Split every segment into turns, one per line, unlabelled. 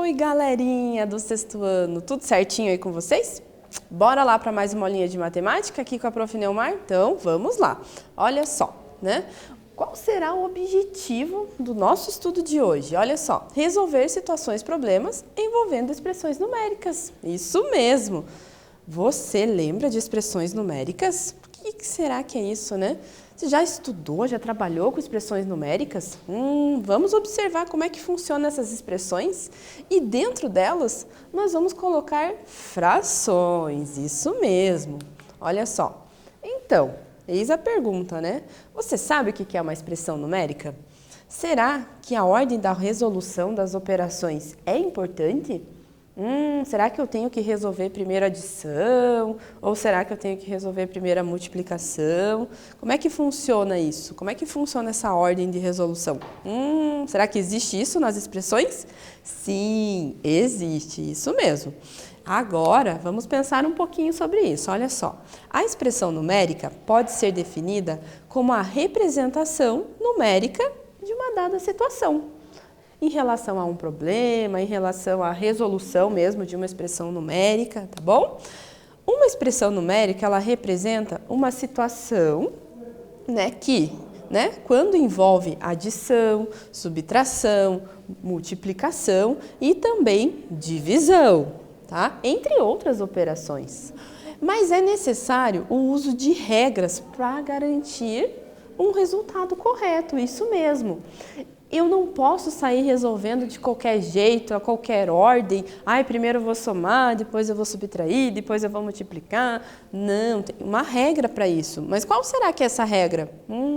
Oi, galerinha do sexto ano, tudo certinho aí com vocês? Bora lá para mais uma aulinha de matemática aqui com a Prof. Neumar? Então, vamos lá. Olha só, né? Qual será o objetivo do nosso estudo de hoje? Olha só, resolver situações, problemas envolvendo expressões numéricas. Isso mesmo! Você lembra de expressões numéricas? O que será que é isso, né? Você já estudou, já trabalhou com expressões numéricas? Vamos observar como é que funcionam essas expressões e dentro delas nós vamos colocar frações, isso mesmo. Olha só, então, eis a pergunta, né? Você sabe o que é uma expressão numérica? Será que a ordem da resolução das operações é importante? Será que eu tenho que resolver primeiro a adição? Ou será que eu tenho que resolver primeiro a multiplicação? Como é que funciona isso? Como é que funciona essa ordem de resolução? Será que existe isso nas expressões? Sim, existe, isso mesmo. Agora, vamos pensar um pouquinho sobre isso. Olha só, a expressão numérica pode ser definida como a representação numérica de uma dada situação. Em relação a um problema, em relação à resolução mesmo de uma expressão numérica, tá bom? Uma expressão numérica, ela representa uma situação, né, que, quando envolve adição, subtração, multiplicação e também divisão, tá? Entre outras operações. Mas é necessário o uso de regras para garantir um resultado correto, isso mesmo. Eu não posso sair resolvendo de qualquer jeito, a qualquer ordem. Primeiro eu vou somar, depois eu vou subtrair, depois eu vou multiplicar. Não, tem uma regra para isso. Mas qual será que é essa regra?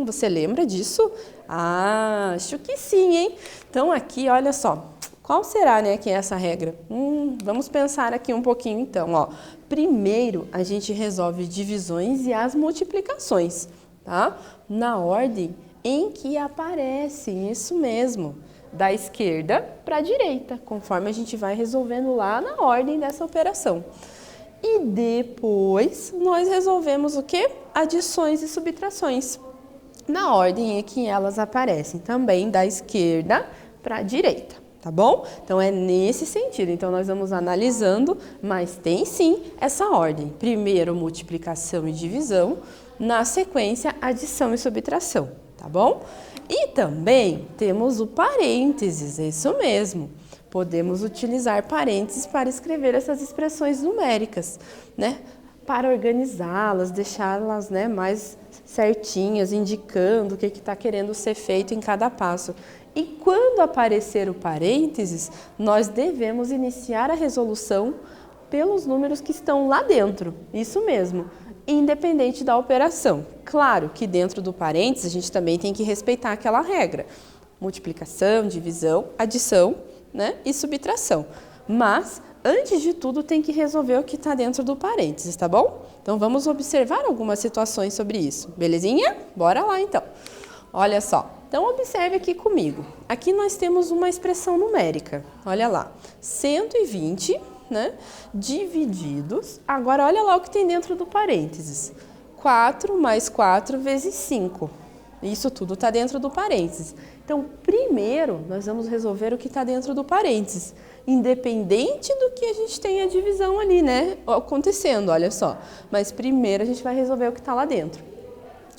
Você lembra disso? Acho que sim, hein? Então aqui, olha só. Qual será, que é essa regra? Vamos pensar aqui um pouquinho então, ó. Primeiro, a gente resolve divisões e as multiplicações, tá? Na ordem em que aparecem, isso mesmo, da esquerda para a direita, conforme a gente vai resolvendo lá na ordem dessa operação. E depois nós resolvemos o quê? Adições e subtrações, na ordem em que elas aparecem, também da esquerda para a direita, tá bom? Então é nesse sentido, então nós vamos analisando, mas tem sim essa ordem. Primeiro multiplicação e divisão, na sequência adição e subtração. Tá bom? E também temos o parênteses, é isso mesmo. Podemos utilizar parênteses para escrever essas expressões numéricas, né? Para organizá-las, deixá-las, mais certinhas, indicando o que está querendo ser feito em cada passo. E quando aparecer o parênteses, nós devemos iniciar a resolução pelos números que estão lá dentro, isso mesmo, independente da operação. Claro que dentro do parênteses a gente também tem que respeitar aquela regra. Multiplicação, divisão, adição, e subtração. Mas, antes de tudo, tem que resolver o que está dentro do parênteses, tá bom? Então, vamos observar algumas situações sobre isso. Belezinha? Bora lá, então. Olha só. Então, observe aqui comigo. Aqui nós temos uma expressão numérica. Olha lá. 120, divididos. Agora, olha lá o que tem dentro do parênteses. 4 mais 4 vezes 5. Isso tudo está dentro do parênteses. Então, primeiro, nós vamos resolver o que está dentro do parênteses. Independente do que a gente tenha a divisão ali, acontecendo, olha só. Mas primeiro a gente vai resolver o que está lá dentro.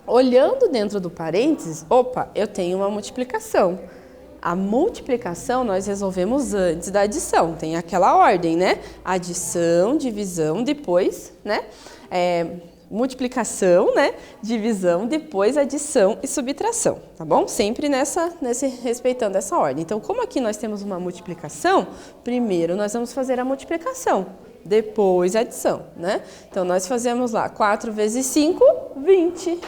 Olhando dentro do parênteses, eu tenho uma multiplicação. A multiplicação nós resolvemos antes da adição, tem aquela ordem, Adição, divisão, depois, multiplicação, divisão, depois adição e subtração, tá bom? Sempre respeitando essa ordem. Então, como aqui nós temos uma multiplicação, primeiro nós vamos fazer a multiplicação, depois a adição, Então, nós fazemos lá 4 vezes 5, 20,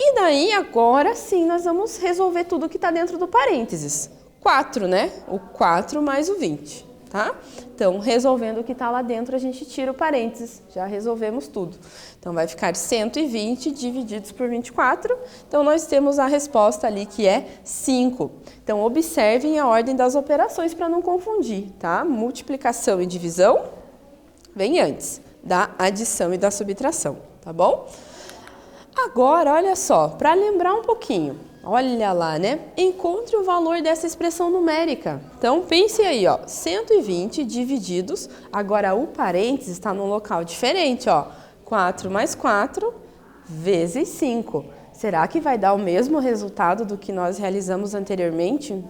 E daí, agora sim, nós vamos resolver tudo que está dentro do parênteses. 4, O 4 mais o 20, tá? Então, resolvendo o que está lá dentro, a gente tira o parênteses. Já resolvemos tudo. Então, vai ficar 120 divididos por 24. Então, nós temos a resposta ali, que é 5. Então, observem a ordem das operações para não confundir, tá? Multiplicação e divisão vem antes da adição e da subtração, tá bom? Agora, olha só, para lembrar um pouquinho, Olha lá, né? Encontre o valor dessa expressão numérica. Então, pense aí, ó, 120 divididos, agora o parênteses está num local diferente, ó, 4 mais 4 vezes 5. Será que vai dar o mesmo resultado do que nós realizamos anteriormente?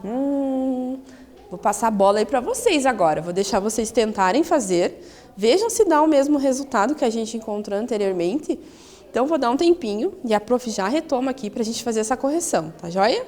Vou passar a bola aí para vocês agora, vou deixar vocês tentarem fazer, vejam se dá o mesmo resultado que a gente encontrou anteriormente. Então, vou dar um tempinho e a prof já retoma aqui para a gente fazer essa correção, tá joia?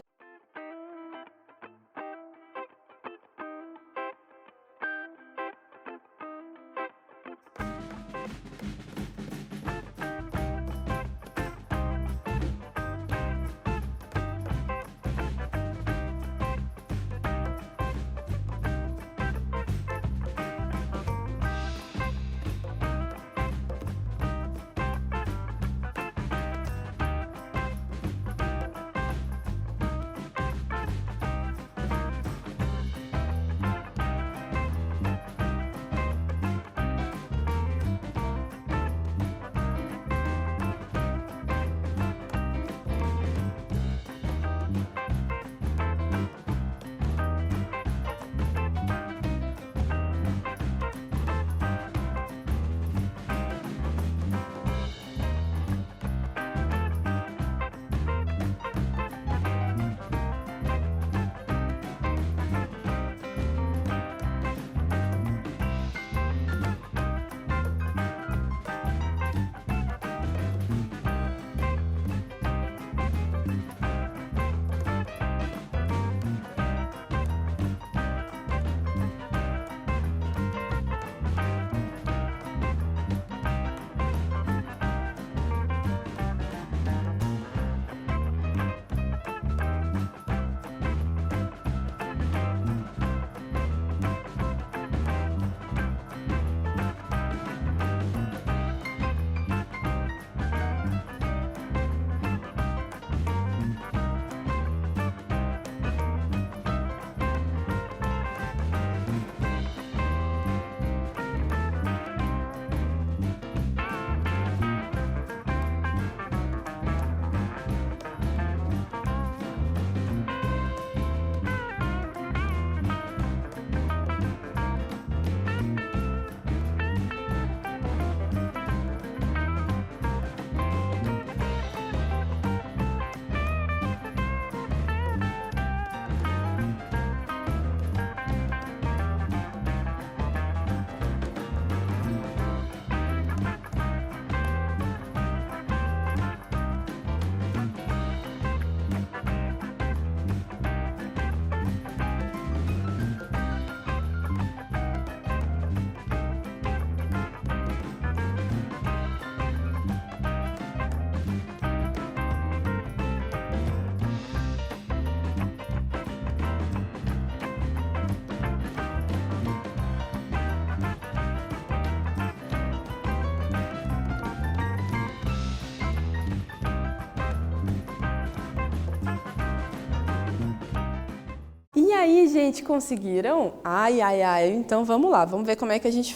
E aí, gente, conseguiram? Ai, ai, ai. Então, vamos lá. Vamos ver como é que a gente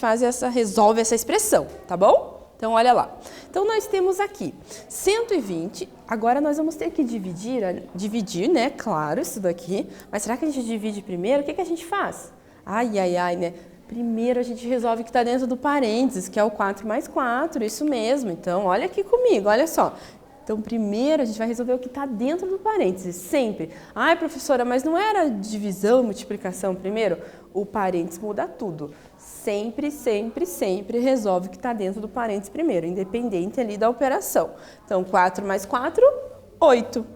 resolve essa expressão, tá bom? Então, olha lá. Então, nós temos aqui 120. Agora, nós vamos ter que dividir, né? Claro, isso daqui. Mas será que a gente divide primeiro? O que a gente faz? Ai, ai, ai, né? Primeiro, a gente resolve o que está dentro do parênteses, que é o 4 mais 4, isso mesmo. Então, olha aqui comigo, olha só. Então, primeiro a gente vai resolver o que está dentro do parênteses, sempre. Ai, professora, mas não era divisão, multiplicação primeiro? O parênteses muda tudo. Sempre, sempre, sempre resolve o que está dentro do parênteses primeiro, independente ali da operação. Então, 4 mais 4, 8.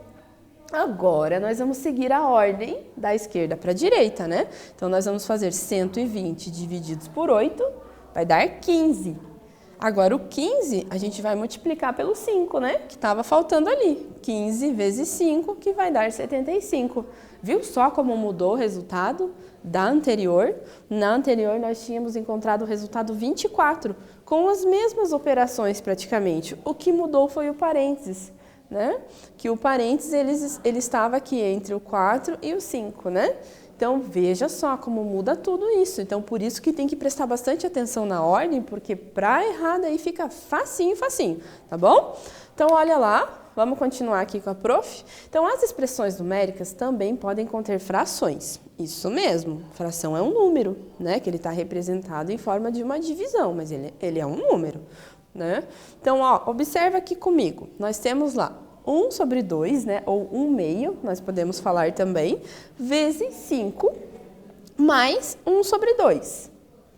Agora, nós vamos seguir a ordem da esquerda para a direita, né? Então, nós vamos fazer 120 divididos por 8, vai dar 15. Agora, o 15, a gente vai multiplicar pelo 5, né? Que estava faltando ali. 15 vezes 5, que vai dar 75. Viu só como mudou o resultado da anterior? Na anterior, nós tínhamos encontrado o resultado 24, com as mesmas operações praticamente. O que mudou foi o parênteses, né? Que o parênteses, ele estava aqui entre o 4 e o 5, né? Então, veja só como muda tudo isso. Então, por isso que tem que prestar bastante atenção na ordem, porque para errar daí fica facinho, facinho, tá bom? Então, olha lá, Vamos continuar aqui com a prof? Então, as expressões numéricas também podem conter frações. Isso mesmo, fração é um número, né? Que ele está representado em forma de uma divisão, mas ele é um número, né? Então, ó, observa aqui comigo. Nós temos lá 1 sobre 2, né? Ou 1/2, nós podemos falar também, vezes 5 mais 1 sobre 2.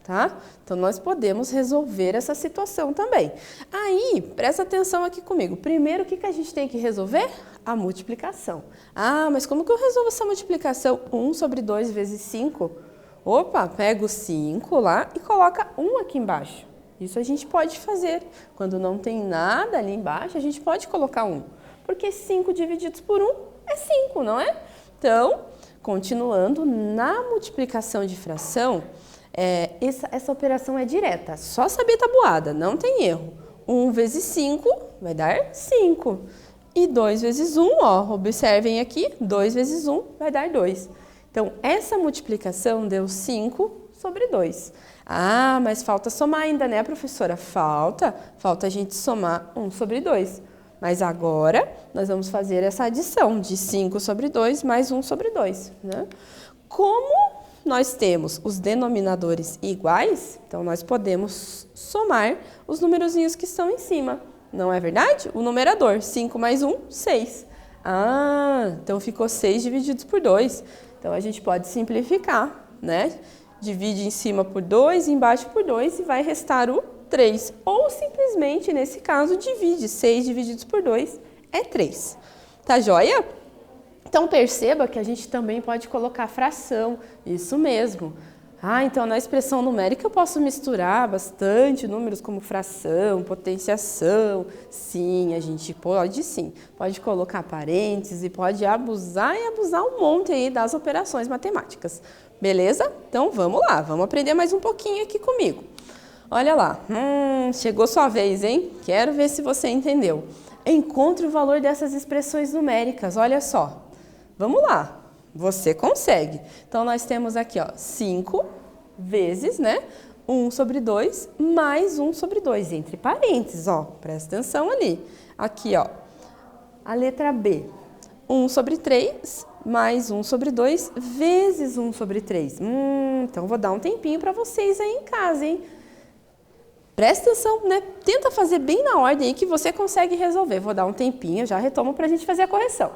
Tá? Então, nós podemos resolver essa situação também. Aí, presta atenção aqui comigo. Primeiro, o que a gente tem que resolver? A multiplicação. Ah, mas como que eu resolvo essa multiplicação? 1 sobre 2 vezes 5? Opa, pega o 5 lá e coloca 1 aqui embaixo. Isso a gente pode fazer. Quando não tem nada ali embaixo, a gente pode colocar 1. Porque 5 divididos por 1 é 5, não é? Então, continuando, na multiplicação de fração, essa operação é direta, só saber tabuada, não tem erro. 1 vezes 5 vai dar 5. E 2 vezes 1, ó, observem aqui, 2 vezes 1 vai dar 2. Então, essa multiplicação deu 5 sobre 2. Ah, mas falta somar ainda, né, professora? Falta a gente somar 1 sobre 2. Mas agora, nós vamos fazer essa adição de 5 sobre 2 mais 1 sobre 2, né? Como nós temos os denominadores iguais, então nós podemos somar os numerozinhos que estão em cima. Não é verdade? O numerador, 5 mais 1, 6. Ah, então ficou 6 divididos por 2. Então a gente pode simplificar, né? Divide em cima por 2, embaixo por 2 e vai restar o 3. Ou simplesmente, nesse caso, divide 6 divididos por 2 é 3. Tá joia? Então, perceba que a gente também pode colocar fração, isso mesmo. Ah, então na expressão numérica eu posso misturar bastante números como fração, potenciação. Sim, a gente pode sim. Pode colocar parênteses, pode abusar um monte aí das operações matemáticas. Beleza? Então, vamos lá, vamos aprender mais um pouquinho aqui comigo. Olha lá, chegou sua vez, hein? Quero ver se você entendeu. Encontre o valor dessas expressões numéricas, olha só. Vamos lá, você consegue. Então, nós temos aqui, ó, 5 vezes, né, 1 sobre 2 mais 1 sobre 2, entre parênteses, ó, presta atenção ali. Aqui, ó, a letra B, 1 sobre 3 mais 1 sobre 2 vezes 1 sobre 3. Então, vou dar um tempinho para vocês aí em casa, hein? Presta atenção, né? Tenta fazer bem na ordem aí que você consegue resolver. Vou dar um tempinho, já retomo para a gente fazer a correção.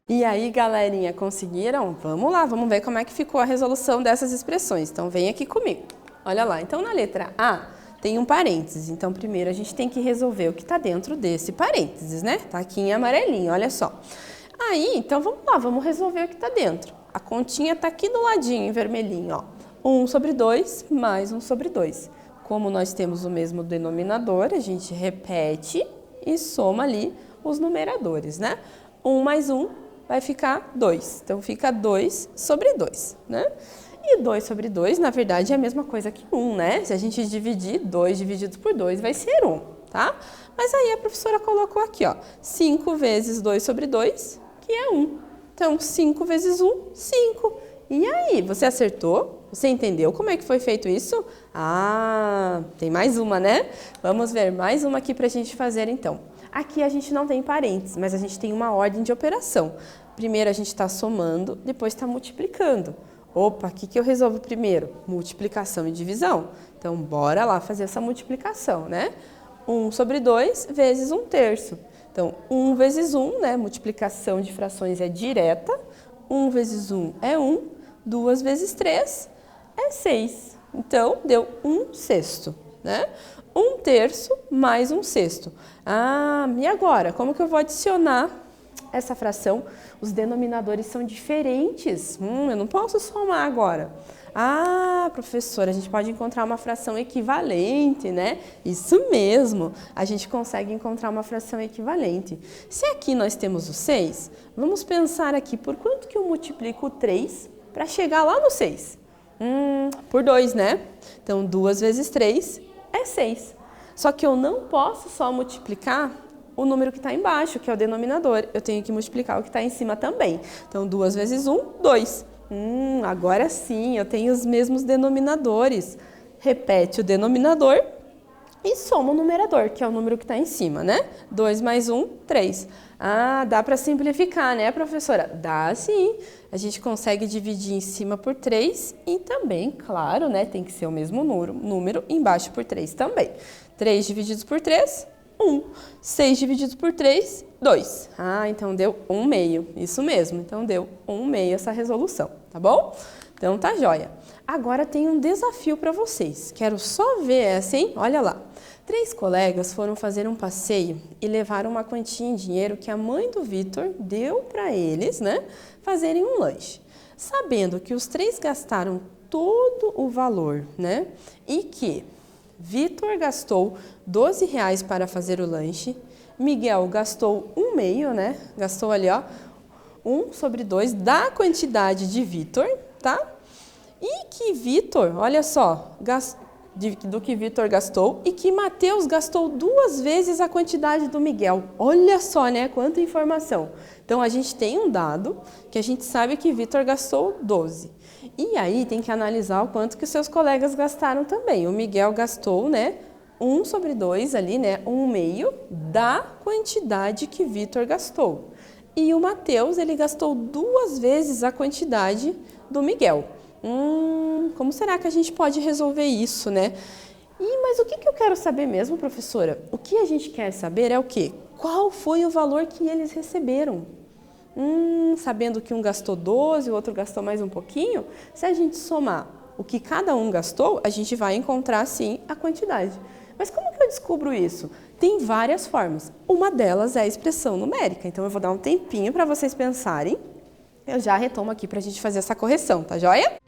E aí, galerinha, conseguiram? Vamos lá, vamos ver como é que ficou a resolução dessas expressões. Então, vem aqui comigo. Olha lá, então na letra A, tem um parênteses. Então, primeiro a gente tem que resolver o que está dentro desse parênteses, né? Tá aqui em amarelinho, olha só. Aí, então vamos lá, vamos resolver o que está dentro. A continha está aqui do ladinho, em vermelhinho, ó. 1 sobre 2 mais 1 sobre 2. Como nós temos o mesmo denominador, a gente repete e soma ali os numeradores, né? 1 mais 1 vai ficar 2. Então, fica 2 sobre 2, né? E 2 sobre 2, na verdade, é a mesma coisa que 1, né? Se a gente dividir, 2 dividido por 2 vai ser 1, tá? Mas aí a professora colocou aqui, ó, 5 vezes 2 sobre 2, que é 1. Então, 5 vezes 1, 5. E aí, você acertou? Você entendeu como é que foi feito isso? Ah, tem mais uma, né? Vamos ver mais uma aqui para a gente fazer, então. Aqui a gente não tem parênteses, mas a gente tem uma ordem de operação. Primeiro a gente está somando, depois está multiplicando. Opa, o que eu resolvo primeiro? Multiplicação e divisão. Então, bora lá fazer essa multiplicação, né? 1 sobre 2 vezes 1/3. Então, 1 vezes 1, né? Multiplicação de frações é direta. 1 vezes 1 é 1. 2 vezes 3 é 6. Então, deu 1/6, né? 1/3 mais 1/6. Ah, e agora? Como que eu vou adicionar essa fração? Os denominadores são diferentes. Eu não posso somar agora. Ah, professora, a gente pode encontrar uma fração equivalente, né? Isso mesmo, a gente consegue encontrar uma fração equivalente. Se aqui nós temos o 6, vamos pensar aqui, por quanto que eu multiplico o 3 para chegar lá no 6? Por 2, né? Então, 2 vezes 3 é 6. Só que eu não posso só multiplicar o número que está embaixo, que é o denominador. Eu tenho que multiplicar o que está em cima também. Então, 2 vezes 1, 2. Agora sim, eu tenho os mesmos denominadores. Repete o denominador e soma o numerador, que é o número que está em cima, né? 2 mais 1, 3. Ah, dá para simplificar, né, professora? Dá sim. A gente consegue dividir em cima por 3 e também, claro, né, tem que ser o mesmo número, embaixo por 3 também. 3 divididos por 3, 1. 6 divididos por 3, 2. Ah, então deu 1/2. Isso mesmo, então deu 1/2 essa resolução, tá bom? Então tá joia. Agora tem um desafio para vocês. Quero só ver essa, hein? Olha lá. 3 colegas foram fazer um passeio e levaram uma quantia em dinheiro que a mãe do Vitor deu para eles, né, fazerem um lanche. Sabendo que os 3 gastaram todo o valor, né, e que Vitor gastou R$ 12 para fazer o lanche, Miguel gastou 1/2, né, gastou ali, ó, 1 sobre 2 da quantidade de Vitor, tá? E que Vitor, olha só, do que Vitor gastou e que Mateus gastou 2 vezes a quantidade do Miguel. Olha só, né? Quanta informação. Então, a gente tem um dado que a gente sabe que Vitor gastou 12. E aí, tem que analisar o quanto que os seus colegas gastaram também. O Miguel gastou, né? 1 sobre 2 ali, né? 1/2 da quantidade que Vitor gastou. E o Mateus, ele gastou 2 vezes a quantidade do Miguel. Como será que a gente pode resolver isso, né? Mas o que eu quero saber mesmo, professora? O que a gente quer saber é o quê? Qual foi o valor que eles receberam? Sabendo que um gastou 12, o outro gastou mais um pouquinho, se a gente somar o que cada um gastou, a gente vai encontrar, sim, a quantidade. Mas como que eu descubro isso? Tem várias formas. Uma delas é a expressão numérica. Então, eu vou dar um tempinho para vocês pensarem. Eu já retomo aqui para a gente fazer essa correção, tá joia?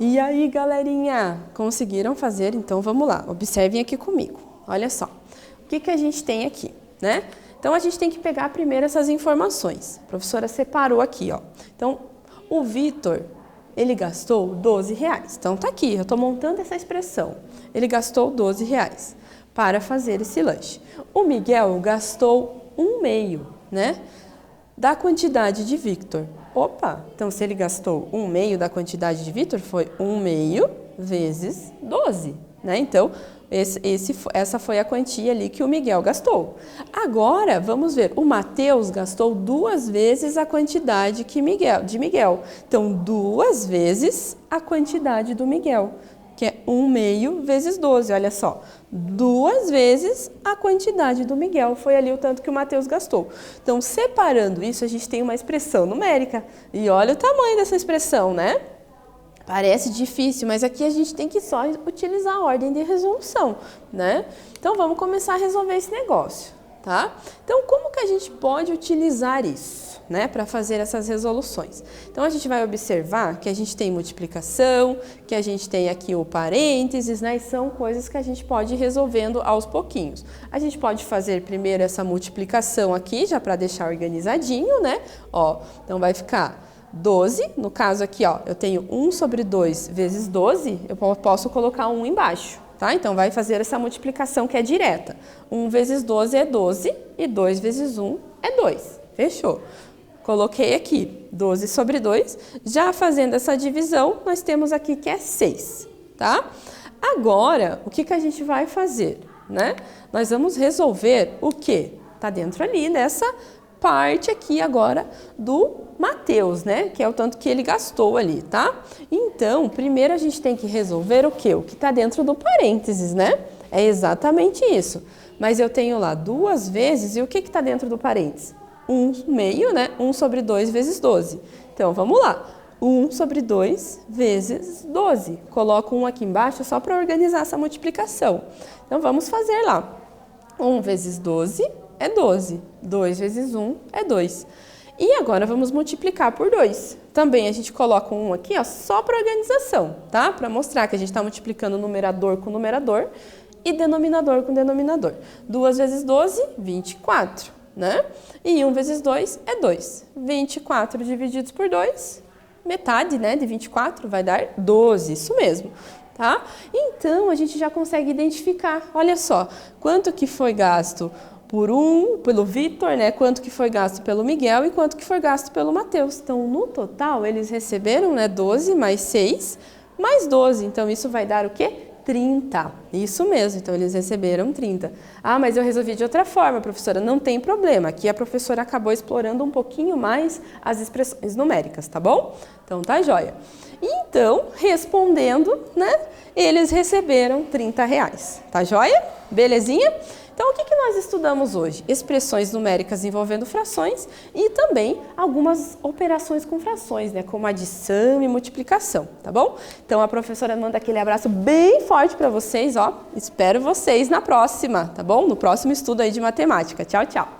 E aí, galerinha, conseguiram fazer? Então, vamos lá, observem aqui comigo. Olha só, o que a gente tem aqui, né? Então, a gente tem que pegar primeiro essas informações. A professora separou aqui, ó. Então, o Vitor, ele gastou R$12. Então, tá aqui, eu tô montando essa expressão. Ele gastou R$12 para fazer esse lanche. O Miguel gastou 1/2, né? Da quantidade de Victor. Opa, então se ele gastou 1/2 da quantidade de Victor, foi 1/2 vezes 12, né? Então, essa foi a quantia ali que o Miguel gastou. Agora, vamos ver, o Mateus gastou 2 vezes a quantidade de Miguel. Então, 2 vezes a quantidade do Miguel, que é 1/2 vezes 12, olha só. 2 vezes a quantidade do Miguel, foi ali o tanto que o Mateus gastou. Então, separando isso, a gente tem uma expressão numérica. E olha o tamanho dessa expressão, né? Parece difícil, mas aqui a gente tem que só utilizar a ordem de resolução, né? Então, vamos começar a resolver esse negócio, tá? Então, como que a gente pode utilizar isso, né, para fazer essas resoluções? Então, a gente vai observar que a gente tem multiplicação, que a gente tem aqui o parênteses, né, e são coisas que a gente pode ir resolvendo aos pouquinhos. A gente pode fazer primeiro essa multiplicação aqui, já para deixar organizadinho, né? Ó, então, vai ficar 12, no caso aqui, ó, eu tenho 1/2 vezes 12, eu posso colocar 1 embaixo, tá? Então, vai fazer essa multiplicação que é direta. 1 vezes 12 é 12 e 2 vezes 1 é 2. Fechou. Coloquei aqui 12/2. Já fazendo essa divisão, nós temos aqui que é 6, tá? Agora, o que a gente vai fazer, né? Nós vamos resolver o quê? Tá dentro ali dessa parte aqui agora do Mateus, né? Que é o tanto que ele gastou ali, tá? Então, primeiro a gente tem que resolver o quê? O que tá dentro do parênteses, né? É exatamente isso. Mas eu tenho lá 2 vezes, e o que tá dentro do parênteses? 1/2, né? 1/2 vezes 12. Então, vamos lá. 1/2 vezes 12. Coloco 1 aqui embaixo só para organizar essa multiplicação. Então, vamos fazer lá. 1 vezes 12 é 12. 2 vezes 1 é 2. E agora vamos multiplicar por 2. Também a gente coloca 1 aqui, ó, só para organização, tá? Para mostrar que a gente está multiplicando numerador com numerador e denominador com denominador. 2 vezes 12, 24, né? E 1 vezes 2 é 2. 24 divididos por 2, metade, né, de 24 vai dar 12, isso mesmo. Tá? Então, a gente já consegue identificar, olha só, quanto que foi gasto pelo Vitor, né? Quanto que foi gasto pelo Miguel e quanto que foi gasto pelo Mateus. Então, no total, eles receberam, né, 12 mais 6 mais 12. Então, isso vai dar o quê? 30. Isso mesmo, então eles receberam 30. Ah, mas eu resolvi de outra forma, professora. Não tem problema. Aqui a professora acabou explorando um pouquinho mais as expressões numéricas, tá bom? Então, tá joia. Então, respondendo, né, eles receberam R$30. Tá joia? Belezinha? Então, o que nós estudamos hoje? Expressões numéricas envolvendo frações e também algumas operações com frações, né? Como adição e multiplicação, tá bom? Então, a professora manda aquele abraço bem forte para vocês, ó. Espero vocês na próxima, tá bom? No próximo estudo aí de matemática. Tchau, tchau!